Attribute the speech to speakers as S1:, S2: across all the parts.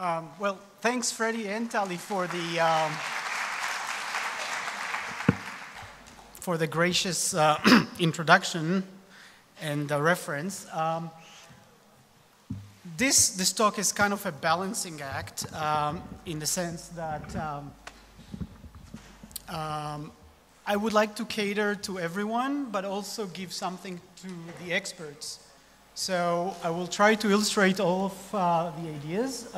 S1: Well, thanks, Freddie and Tali, for the gracious introduction and reference. This talk is kind of a balancing act in the sense that I would like to cater to everyone, but also give something to the experts. So I will try to illustrate all of the ideas.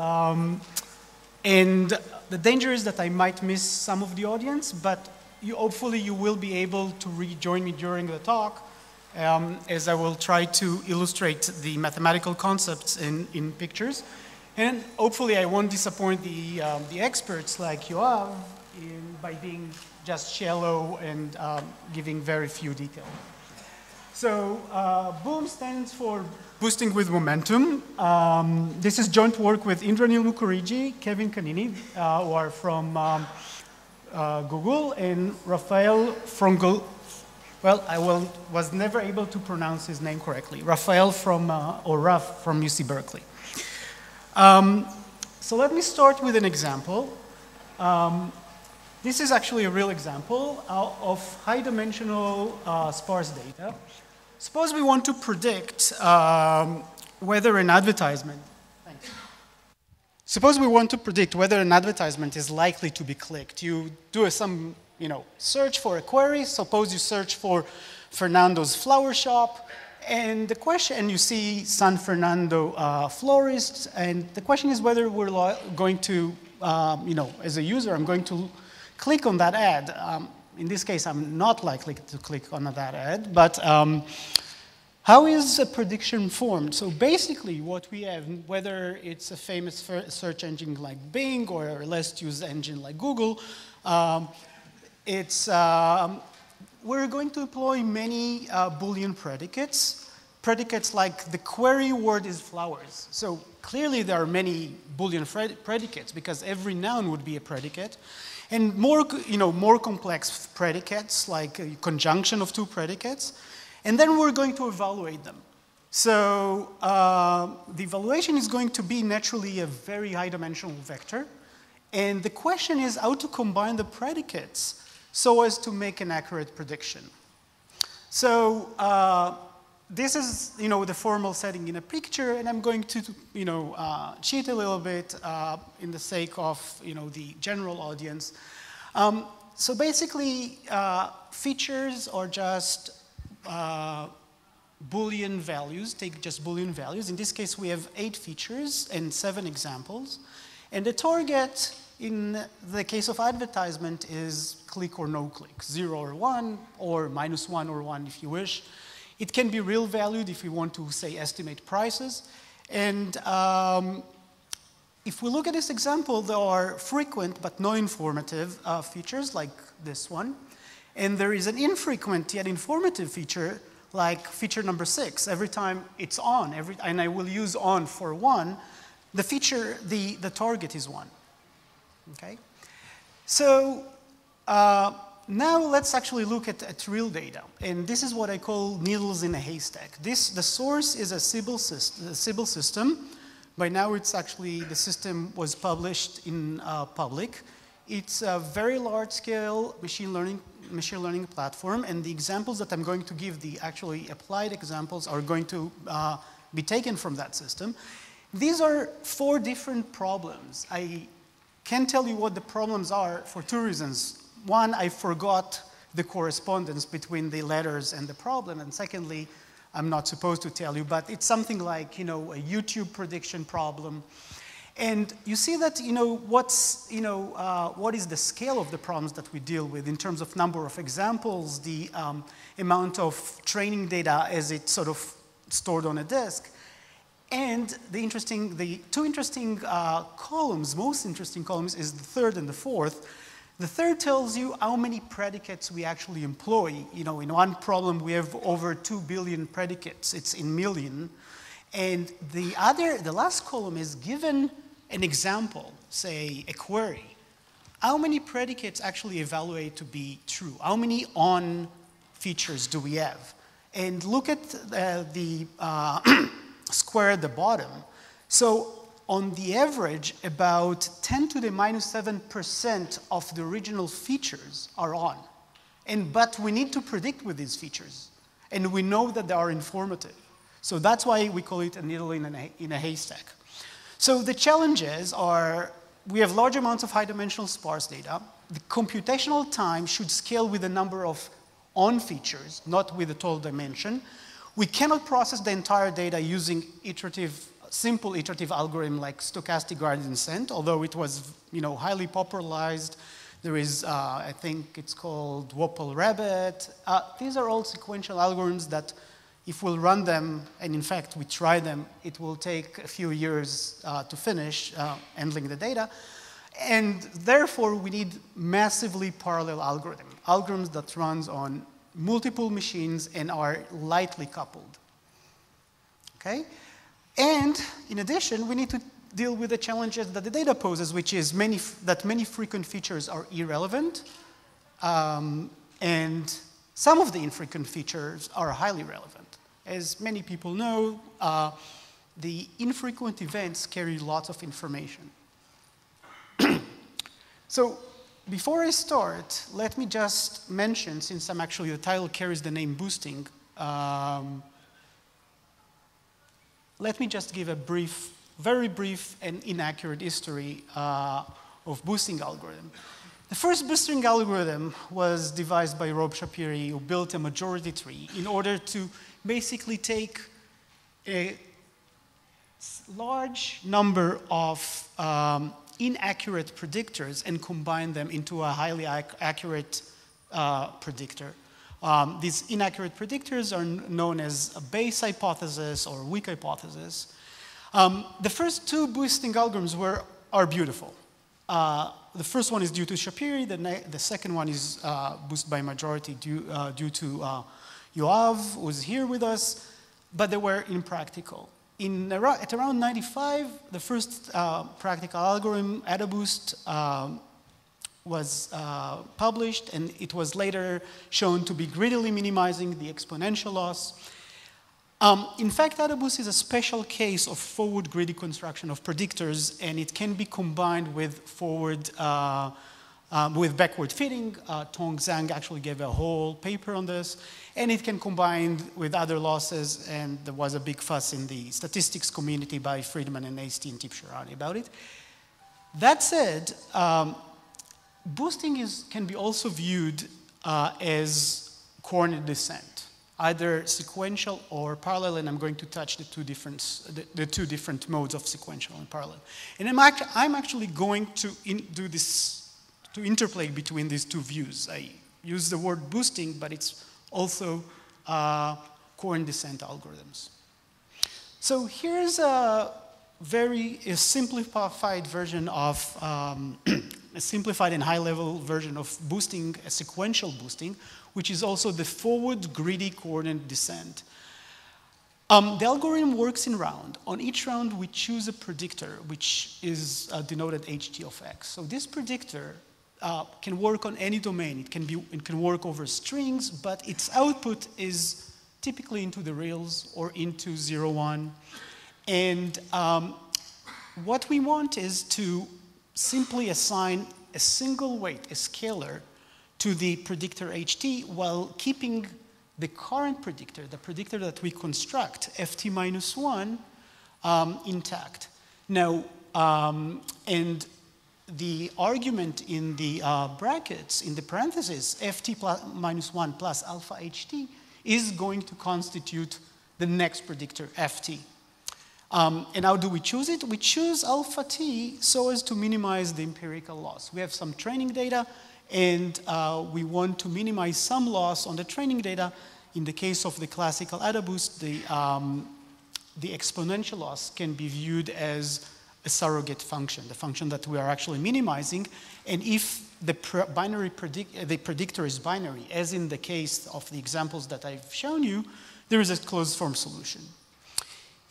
S1: And the danger is that I might miss some of the audience, but hopefully you will be able to rejoin me during the talk, as I will try to illustrate the mathematical concepts in pictures. And hopefully I won't disappoint the experts like Yoav by being just shallow and giving very few details. So BOOM stands for Boosting with Momentum. This is joint work with Indranil Mukherjee, Kevin Kanini, who are from Google, and Rafael from well, I was never able to pronounce his name correctly. Rafael from, or Raf from UC Berkeley. So let me start with an example. This is actually a real example of high-dimensional sparse data. Suppose we want to predict whether an advertisement, suppose we want to predict whether an advertisement is likely to be clicked. You do some, search for a query. Suppose you search for Fernando's flower shop, and the question, and you see San Fernando florists, and the question is whether we're going to, as a user, I'm going to click on that ad. In this case, I'm not likely to click on that ad, but how is a prediction formed? So basically what we have, whether it's a famous search engine like Bing or a less used engine like Google, we're going to employ many Boolean predicates. Predicates like the query word is flowers. So clearly there are many Boolean predicates because every noun would be a predicate. And more complex predicates, like a conjunction of two predicates. And then we're going to evaluate them. So the evaluation is going to be naturally a very high-dimensional vector. And the question is how to combine the predicates so as to make an accurate prediction. So this is, the formal setting in a picture, and I'm going to, cheat a little bit in the sake of, the general audience. So basically, features are just Boolean values. Take just Boolean values. In this case, we have 8 features and 7 examples. And the target, in the case of advertisement, is click or no click, 0 or 1, or -1 or 1 if you wish. It can be real valued if we want to, say, estimate prices. And if we look at this example, there are frequent but no informative features like this one. And there is an infrequent yet informative feature like feature number 6. Every time it's on, and I will use on for 1, the feature, the target is 1. Okay? So now let's actually look at real data. And this is what I call needles in a haystack. The source is a Sibyl system. By now it's actually, the system was published in public. It's a very large-scale machine learning platform, and the examples that I'm going to give, the actually applied examples, are going to be taken from that system. These are 4 different problems. I can't tell you what the problems are for 2 reasons. One, I forgot the correspondence between the letters and the problem, and secondly, I'm not supposed to tell you, but it's something like, a YouTube prediction problem. And you see that, what is the scale of the problems that we deal with in terms of number of examples, the amount of training data as it's sort of stored on a disk. And the 2 interesting columns, most interesting columns, is the 3rd and the 4th. The 3rd tells you how many predicates we actually employ. In one problem, we have over 2 billion predicates. It's in million. And the last column is given an example, say a query. How many predicates actually evaluate to be true? How many on features do we have? And look at the square at the bottom. So on the average, about 10 to the minus 7% of the original features are on. But we need to predict with these features. And we know that they are informative. So that's why we call it a needle in a haystack. So the challenges are, we have large amounts of high-dimensional sparse data. The computational time should scale with the number of on features, not with the total dimension. We cannot process the entire data using simple iterative algorithm like stochastic gradient descent, although it was highly popularized. There is, I think it's called Whopple Rabbit. These are all sequential algorithms that if we'll run them, and in fact we try them, it will take a few years to finish handling the data. And therefore we need massively parallel algorithms that runs on multiple machines and are lightly coupled. Okay? And in addition, we need to deal with the challenges that the data poses, which is that many frequent features are irrelevant, and some of the infrequent features are highly relevant. As many people know, the infrequent events carry lots of information. So before I start, let me just mention, since the title carries the name boosting, let me just give a very brief and inaccurate history of boosting algorithm. The first boosting algorithm was devised by Rob Shapiri, who built a majority tree in order to basically take a large number of inaccurate predictors and combine them into a highly accurate predictor. These inaccurate predictors are known as a base hypothesis or weak hypothesis. The first two boosting algorithms are beautiful. The first one is due to Shapiri. The second one is boosted by majority due to Yoav, who is here with us, but they were impractical. At around 95, the first practical algorithm, AdaBoost, was published, and it was later shown to be greedily minimizing the exponential loss. In fact, AdaBoost is a special case of forward greedy construction of predictors, and it can be combined with backward fitting. Tong Zhang actually gave a whole paper on this, and it can combine with other losses, and there was a big fuss in the statistics community by Friedman and Hasty and Tibshirani about it. That said, boosting can be also viewed as coordinate descent, either sequential or parallel, and I'm going to touch the two different modes of sequential and parallel. And I'm actually going to do this to interplay between these two views. I use the word boosting, but it's also coordinate descent algorithms. So here's a very simplified version of a simplified and high-level version of boosting, a sequential boosting, which is also the forward greedy coordinate descent. The algorithm works in round. On each round, we choose a predictor, which is denoted ht of x. So this predictor can work on any domain. It can work over strings, but its output is typically into the reals or into 0, 1. And what we want is to simply assign a single weight, a scalar, to the predictor ht while keeping the current predictor, the predictor that we construct, ft minus 1, intact. Now, and the argument in the brackets, in the parentheses, ft minus 1 plus alpha ht is going to constitute the next predictor, ft. And how do we choose it? We choose alpha t so as to minimize the empirical loss. We have some training data, and we want to minimize some loss on the training data. In the case of the classical AdaBoost, the exponential loss can be viewed as a surrogate function, the function that we are actually minimizing. And if the predictor is binary, as in the case of the examples that I've shown you, there is a closed form solution.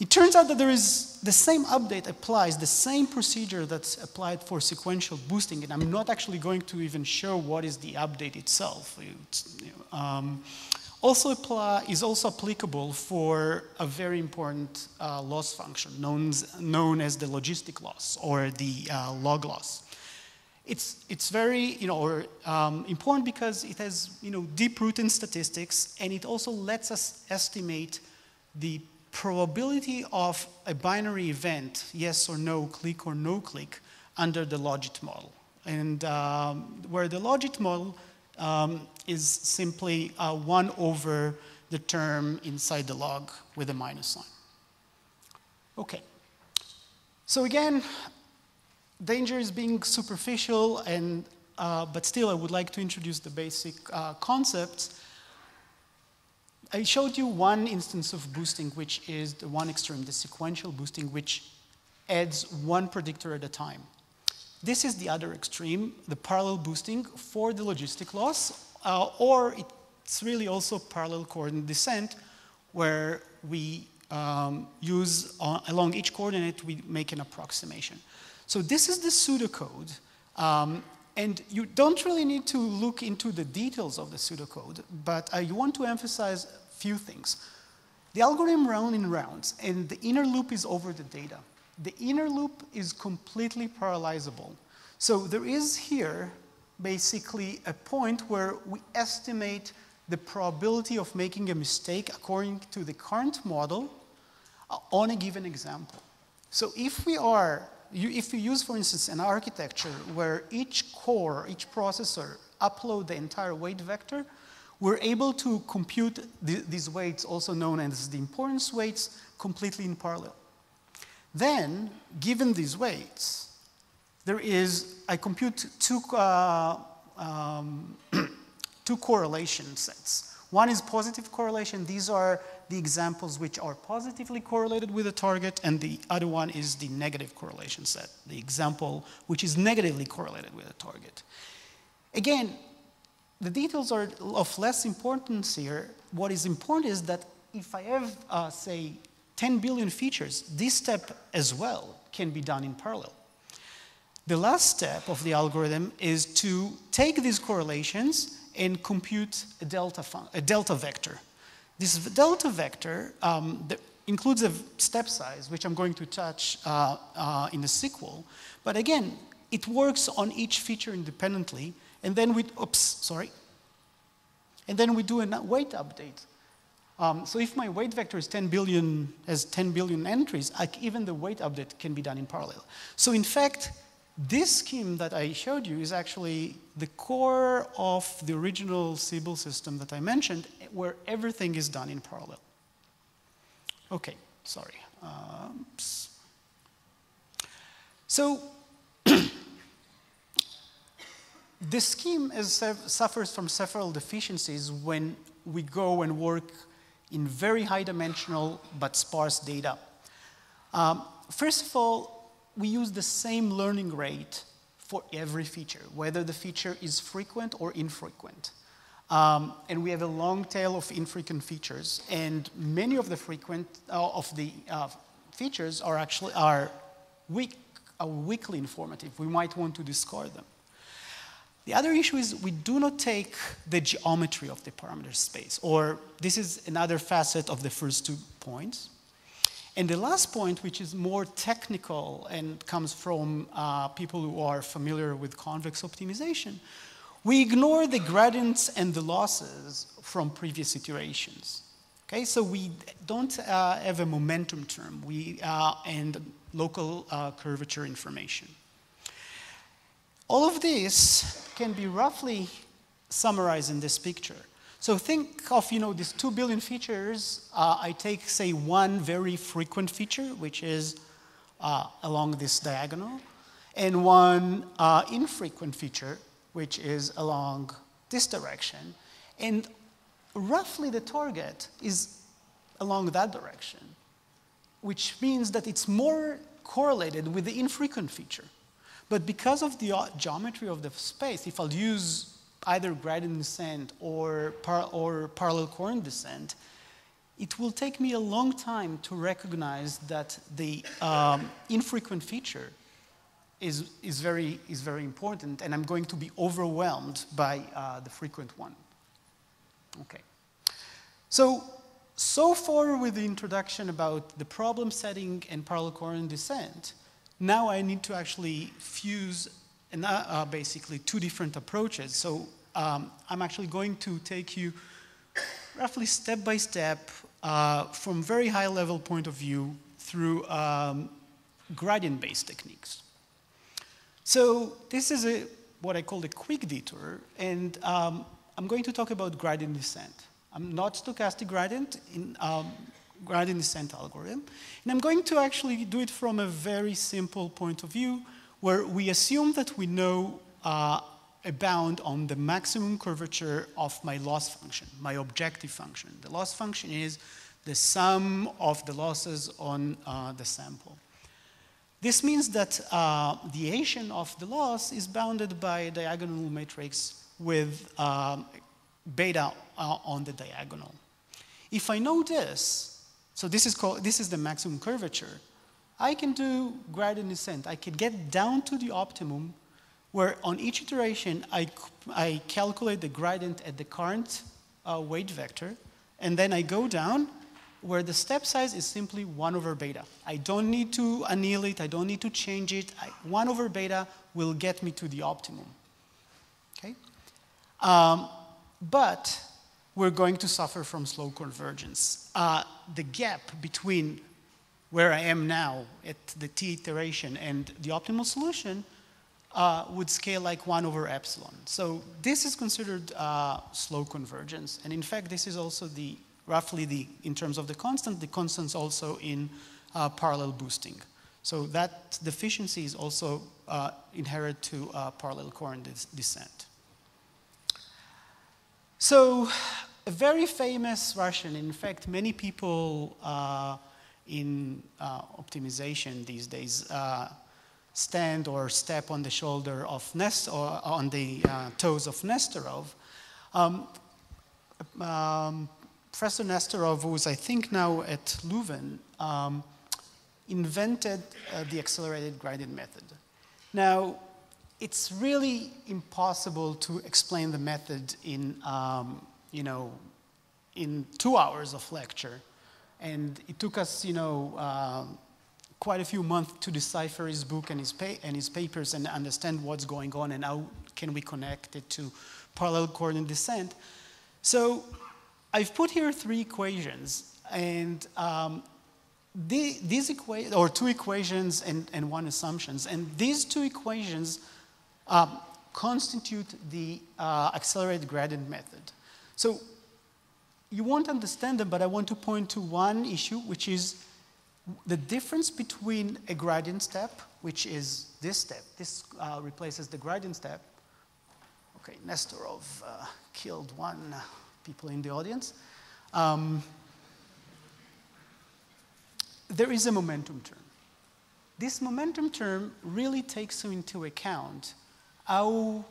S1: It turns out that there is the same update applies, the same procedure that's applied for sequential boosting, and I'm not actually going to even show what is the update itself. is also applicable for a very important loss function known as the logistic loss or the log loss. It's very important because it has deep root in statistics, and it also lets us estimate the probability of a binary event, yes or no, click or no click, under the logit model. And where the logit model is simply 1 over the term inside the log with a minus sign. Okay. So again, danger is being superficial, and but still I would like to introduce the basic concepts. I showed you one instance of boosting, which is the one extreme, the sequential boosting, which adds one predictor at a time. This is the other extreme, the parallel boosting for the logistic loss, or it's really also parallel coordinate descent, where we use, along each coordinate, we make an approximation. So this is the pseudocode, and you don't really need to look into the details of the pseudocode, but I want to emphasize a few things. The algorithm runs in rounds, and the inner loop is over the data. The inner loop is completely parallelizable. So there is here basically a point where we estimate the probability of making a mistake according to the current model on a given example. So if we use, for instance, an architecture where each core, each processor upload the entire weight vector, we're able to compute these weights, also known as the importance weights, completely in parallel. Then, given these weights, I compute two correlation sets. One is positive correlation. These are the examples which are positively correlated with the target, and the other one is the negative correlation set, the example which is negatively correlated with the target. Again, the details are of less importance here. What is important is that if I have, say, 10 billion features, this step as well can be done in parallel. The last step of the algorithm is to take these correlations and compute a delta vector. This delta vector includes a step size, which I'm going to touch in the sequel. But again, it works on each feature independently, and then and then we do a weight update. So if my weight vector is 10 billion, has 10 billion entries, even the weight update can be done in parallel. So in fact, this scheme that I showed you is actually the core of the original Sibyl system that I mentioned, where everything is done in parallel. Okay, sorry. So this scheme suffers from several deficiencies when we go and work in very high dimensional but sparse data. First of all, we use the same learning rate for every feature, whether the feature is frequent or infrequent. And we have a long tail of infrequent features, and many of the features are weakly informative. We might want to discard them. The other issue is we do not take the geometry of the parameter space, or this is another facet of the first 2 points. And the last point, which is more technical and comes from people who are familiar with convex optimization, we ignore the gradients and the losses from previous iterations. Okay, so we don't have a momentum term and local curvature information. All of this can be roughly summarized in this picture. So think of these 2 billion features. I take, say, one very frequent feature, which is along this diagonal, and one infrequent feature, which is along this direction. And roughly the target is along that direction, which means that it's more correlated with the infrequent feature. But because of the geometry of the space, if I'll use either gradient descent or parallel coordinate descent, it will take me a long time to recognize that the infrequent feature is very important, and I'm going to be overwhelmed by the frequent one. Okay. So far with the introduction about the problem setting and parallel coordinate descent, now I need to actually fuse basically two different approaches. So I'm actually going to take you roughly step by step from very high level point of view through gradient-based techniques. So this is what I call a quick detour, and I'm going to talk about gradient descent. I'm not stochastic gradient in gradient descent algorithm, and I'm going to actually do it from a very simple point of view where we assume that we know a bound on the maximum curvature of my loss function, my objective function. The loss function is the sum of the losses on the sample. This means that the Asian of the loss is bounded by a diagonal matrix with beta on the diagonal. If I know this, so this is the maximum curvature, I can do gradient descent. I can get down to the optimum where on each iteration I calculate the gradient at the current weight vector, and then I go down where the step size is simply 1 over beta. I don't need to anneal it, I don't need to change it. 1 over beta will get me to the optimum, okay? But we're going to suffer from slow convergence. The gap between where I am now at the t iteration and the optimal solution would scale like 1 over epsilon. So this is considered slow convergence. And in fact, this is also roughly in terms of the constants also in parallel boosting. So that deficiency is also inherent to parallel coordinate descent. So a very famous Russian, in fact, many people in optimization these days stand or step on the shoulder of or on the toes of Nesterov. Professor Nesterov, who is I think now at Leuven, invented the accelerated gradient method. Now, it's really impossible to explain the method in, in 2 hours of lecture. And it took us, quite a few months to decipher his book and his papers and understand what's going on and how can we connect it to parallel coordinate descent. So I've put here 3 equations, and these equations, or 2 equations and 1 assumptions, and these 2 equations constitute the accelerated gradient method. So you won't understand them, but I want to point to one issue, which is the difference between a gradient step, which is this step. This replaces the gradient step. Okay, Nesterov killed 1 people in the audience. There is a momentum term. This momentum term really takes into account how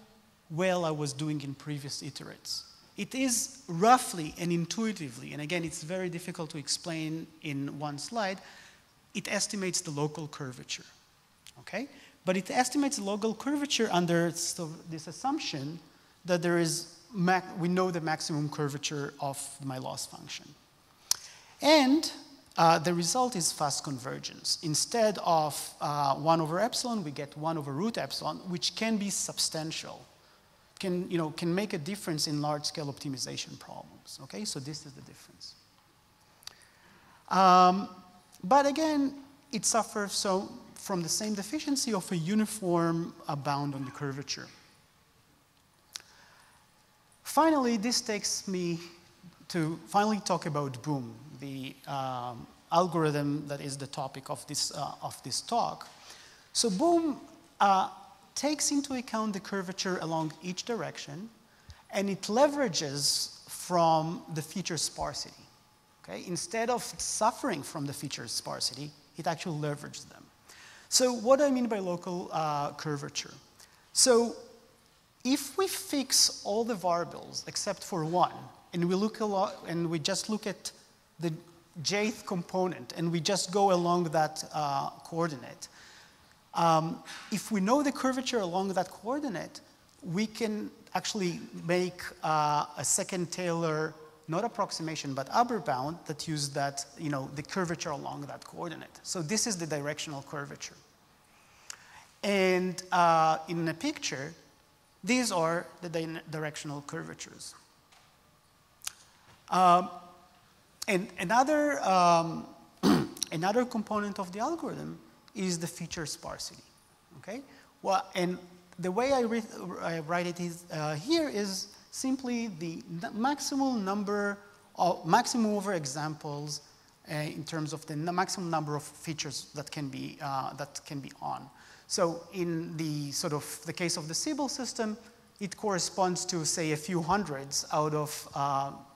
S1: well I was doing in previous iterates. It is roughly and intuitively, and again, it's very difficult to explain in 1 slide, it estimates the local curvature, okay? But it estimates the local curvature under this assumption that we know the maximum curvature of my loss function. And the result is fast convergence. Instead of 1 over epsilon, we get 1 over root epsilon, which can be substantial, can make a difference in large-scale optimization problems. Okay, so this is the difference. But again, it suffers from the same deficiency of a uniform bound on the curvature. Finally, this takes me to finally talk about BOOM, the algorithm that is the topic of this talk. So BOOM takes into account the curvature along each direction, and it leverages from the feature sparsity. Okay? Instead of suffering from the feature sparsity, it actually leverages them. So what do I mean by local curvature? So if we fix all the variables except for 1, and we just look at the jth component, and we just go along that coordinate, if we know the curvature along that coordinate, we can actually make a second Taylor not approximation, but upper bound that use that, the curvature along that coordinate. So this is the directional curvature. And in the picture, these are the directional curvatures. And another, another component of the algorithm is the feature sparsity, okay? Well, and the way I write it is, here is simply the maximum number of, maximum over examples in terms of the maximum number of features that can be on. So in the sort of the case of the Sibyl system, it corresponds to, say, a few hundreds out of,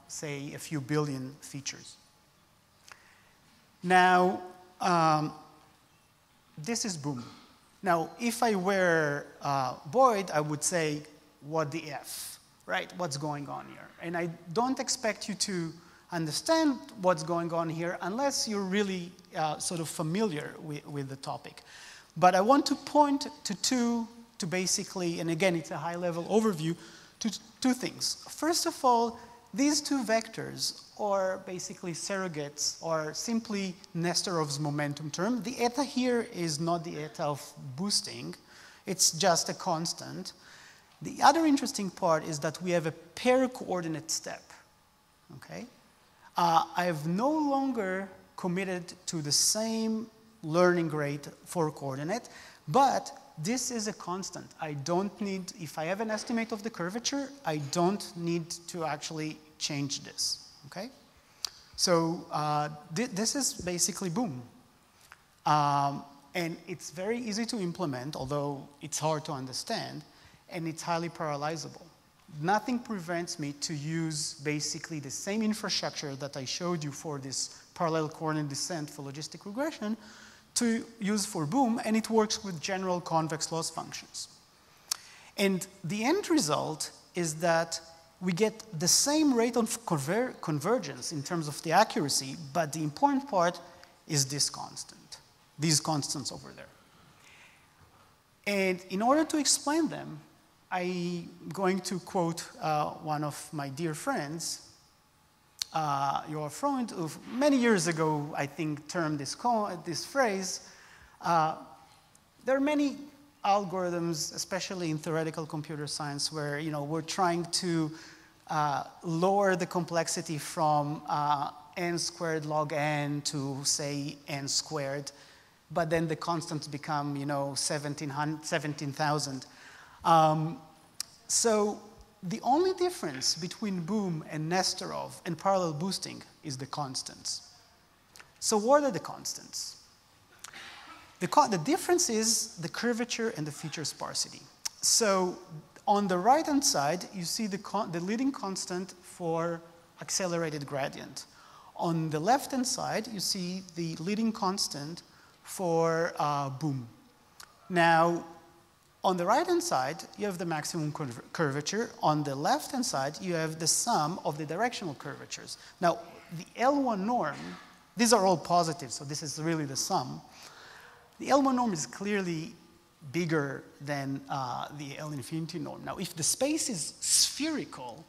S1: say, a few billion features. Now, this is boom. Now, if I were Boyd, I would say, what the F, right? What's going on here? And I don't expect you to understand what's going on here unless you're really sort of familiar with the topic. But I want to point to basically, and again, it's a high-level overview, to two things. First of all, these two vectors are basically surrogates or simply Nesterov's momentum term. The eta here is not the eta of boosting. It's just a constant. The other interesting part is that we have a pair coordinate step, okay? I have no longer committed to the same learning rate for coordinate, but this is a constant. I don't need, if I have an estimate of the curvature, I don't need to actually change this, okay? So this is basically boom. And it's very easy to implement, although it's hard to understand, and it's highly parallelizable. Nothing prevents me to use basically the same infrastructure that I showed you for this parallel coordinate descent for logistic regression to use for boom, and it works with general convex loss functions. And the end result is that we get the same rate of convergence in terms of the accuracy, but the important part is this constant, these constants over there. And in order to explain them, I'm going to quote one of my dear friends, Yoram Singer, who many years ago, I think, termed this phrase. There are many algorithms, especially in theoretical computer science, where we're trying to lower the complexity from n squared log n to, say, n squared, but then the constants become 17,000. So the only difference between boom and Nesterov and parallel boosting is the constants. So what are the constants? The difference is the curvature and the feature sparsity. So on the right-hand side, you see the leading constant for accelerated gradient. On the left-hand side, you see the leading constant for boom. Now, on the right-hand side, you have the maximum curvature. On the left-hand side, you have the sum of the directional curvatures. Now, the L1 norm, these are all positive, so this is really the sum. The L1 norm is clearly bigger than the L infinity norm. Now, if the space is spherical,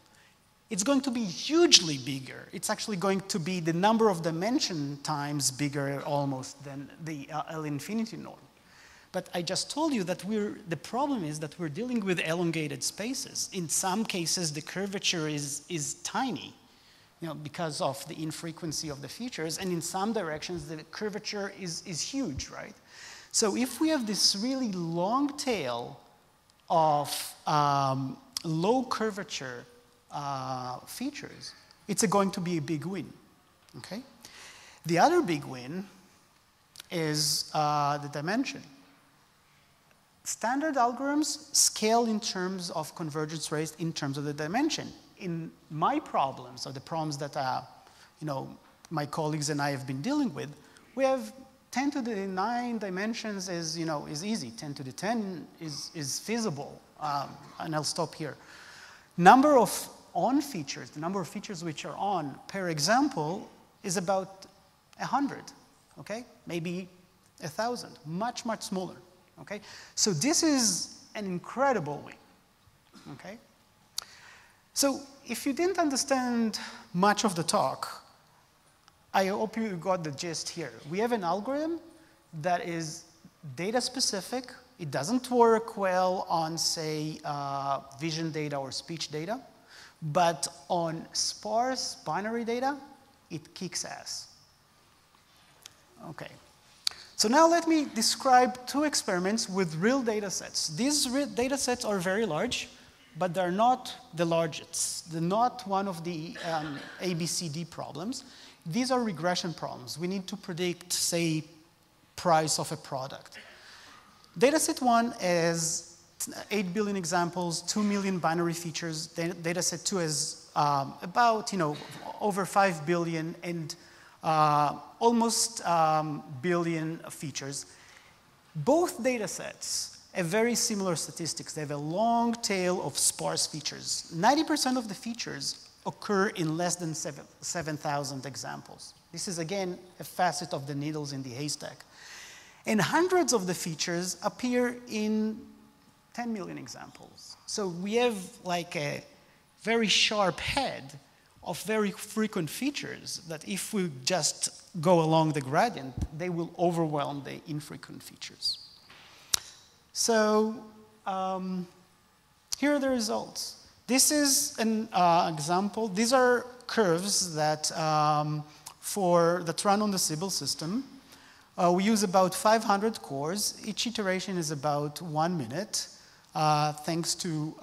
S1: it's going to be hugely bigger. It's actually going to be the number of dimension times bigger almost than the L infinity norm. But I just told you that the problem is that we're dealing with elongated spaces. In some cases, the curvature is tiny, because of the infrequency of the features. And in some directions, the curvature is huge, right? So if we have this really long tail of low curvature features, it's going to be a big win, okay? The other big win is the dimension. Standard algorithms scale in terms of convergence rates in terms of the dimension. In my problems, or the problems that my colleagues and I have been dealing with, we have 10 to the 9 dimensions is easy. 10 to the 10 is feasible, and I'll stop here. Number of on features, the number of features which are on per example is about 100, okay? Maybe 1,000, much, much smaller. Okay, so this is an incredible win, okay? So if you didn't understand much of the talk, I hope you got the gist here. We have an algorithm that is data specific. It doesn't work well on, say, vision data or speech data, but on sparse binary data, it kicks ass. Okay. So now let me describe two experiments with real data sets. These data sets are very large, but they're not the largest. They're not one of the ABCD problems. These are regression problems. We need to predict, say, price of a product. Dataset 1 has 8 billion examples, 2 million binary features. Dataset 2 is about, over 5 billion and almost billion features. Both datasets have very similar statistics. They have a long tail of sparse features. 90% of the features occur in less than 7,000 examples. This is, again, a facet of the needles in the haystack. And hundreds of the features appear in 10 million examples. So we have like a very sharp head of very frequent features that if we just go along the gradient, they will overwhelm the infrequent features. So here are the results. This is an example. These are curves that, that run on the Sibyl system. We use about 500 cores. Each iteration is about 1 minute, thanks to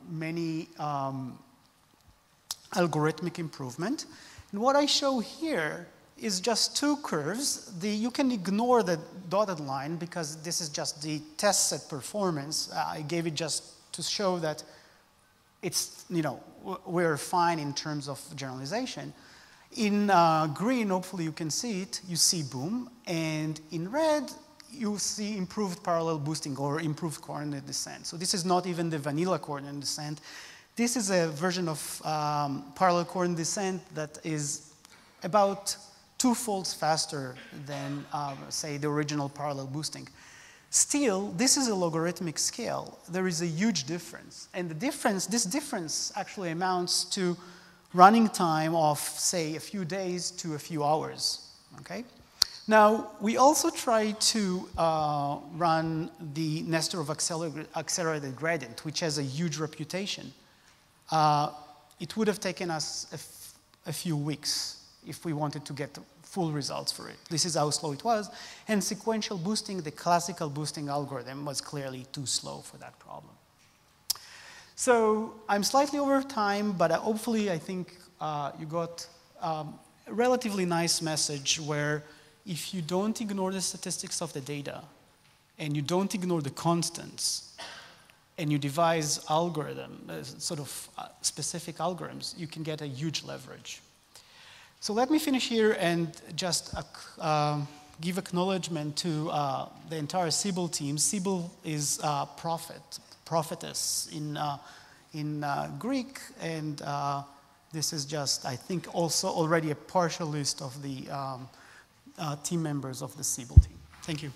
S1: many algorithmic improvement. And what I show here is just two curves. You can ignore the dotted line because this is just the test set performance. I gave it just to show that it's, we're fine in terms of generalization. In green, hopefully you can see it, you see boom. And in red, you see improved parallel boosting or improved coordinate descent. So this is not even the vanilla coordinate descent. This is a version of parallel coordinate descent that is about 2-fold faster than, say, the original parallel boosting. Still, this is a logarithmic scale. There is a huge difference. And this difference actually amounts to running time of, say, a few days to a few hours, okay? Now, we also try to run the Nesterov accelerated gradient, which has a huge reputation. It would have taken us a few weeks if we wanted to get full results for it. This is how slow it was. And sequential boosting, the classical boosting algorithm, was clearly too slow for that problem. So I'm slightly over time, but hopefully I think you got a relatively nice message where if you don't ignore the statistics of the data and you don't ignore the constants and you devise specific algorithms, you can get a huge leverage. So let me finish here and just give acknowledgement to the entire Sibyl team. Sibyl is prophetess in Greek, and this is just, I think, also already a partial list of the team members of the Sibyl team. Thank you.